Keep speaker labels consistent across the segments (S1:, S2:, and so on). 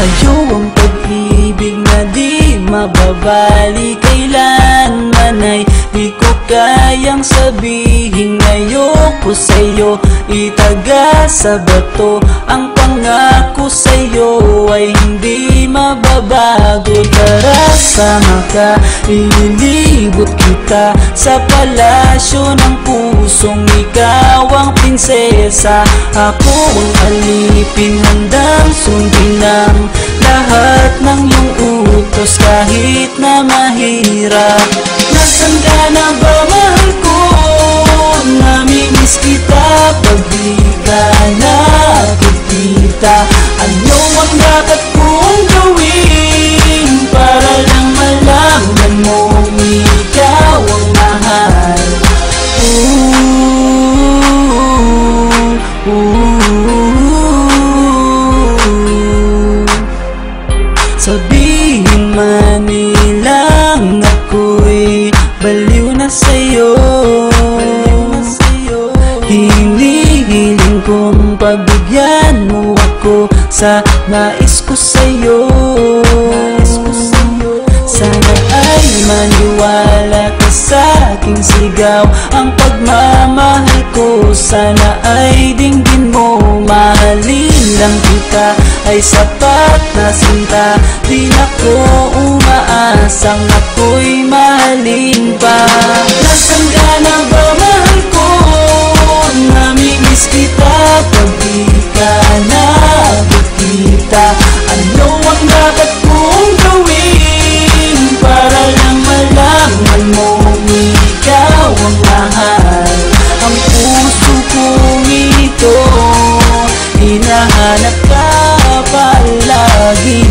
S1: sa'yo ang pag-ibig na di mababali. Kailanman ay di ko kayang sabihin ayoko sa'yo, itaga sa bato. Ang pangako sa'yo ay hindi mababago. Tara sama ka, ililibot kita sa palasyo ng pusong ikaw ang prinsesa. Ako ang alipin, handang sundin ng lahat ng iyong utos kahit na mahirap. Nasaan ka na ba, mahal ko? Namimiss kita pag di ka nakikita. Ano ang dapat kong gawin para lang malaman mong ikaw ang mahal? Sabihin man nilang ako'y baliw na sa'yo, hinihiling kong pagbigyan mo ako sa nais ko sa'yo. Sana ay maniwala ka sa aking sigaw, ang pagmamahal ko sana ay dinggin mo. Mahalin lang kita ay sapat na sinta, di na ko umaasang ako'y mahalin pa. Nasaan ka na ba, mahal ko? Namimiss kita pag di ka nakikita. Ano ang dapat kong gawin para lang malaman mong ikaw ang mahal? Ang puso kong ito hinahanap ka palagi,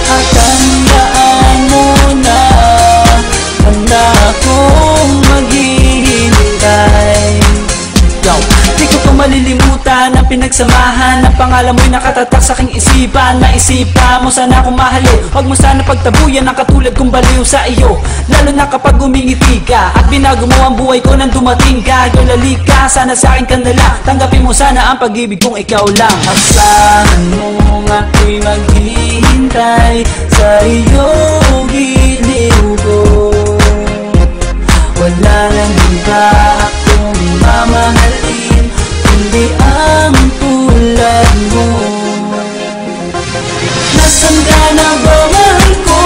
S1: at tandaan mo na handa akong maghihintay. Di ko pa malilimutan ang pinagsamahan ng pangalan mo'y nakatatak sa aking isipan. Naisipan mo sana akong mahalin, huwag mo sana pagtabuyan ang katulad kong baliw sa iyo. Lalo na kapag umingiti ka at binago mo ang buhay ko nang dumating ka. Gulali ka, sana sa akin ka na lang, tanggapin mo sana ang pag-ibig kong ikaw lang. Asahan mo ako'y maghihintay sa iyong giliw ko. Wala nang iba akong mamahalin kundi ang tulad mo. Nasaan ka na ba, mahal ko?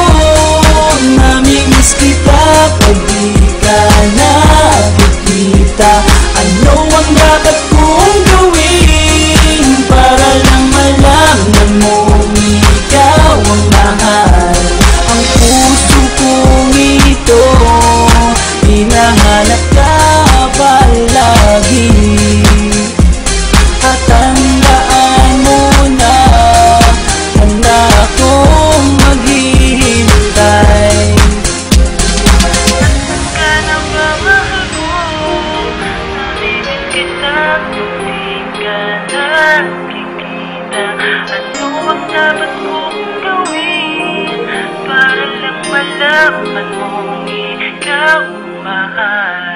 S1: Namimiss kita pag di ka nakikita. Ano ang dapat kong gawin para lang malaman mong ikaw ang mahal? Ang puso kong ito hinahanap ka palagi, at tandaan mo na handa akong maghihintay.
S2: Nasaan ka na ba, mahal ko? Namimiss kita kung di ka nakikita. Ano ang dapat kong gawin para lang malaman mong ikaw mahal?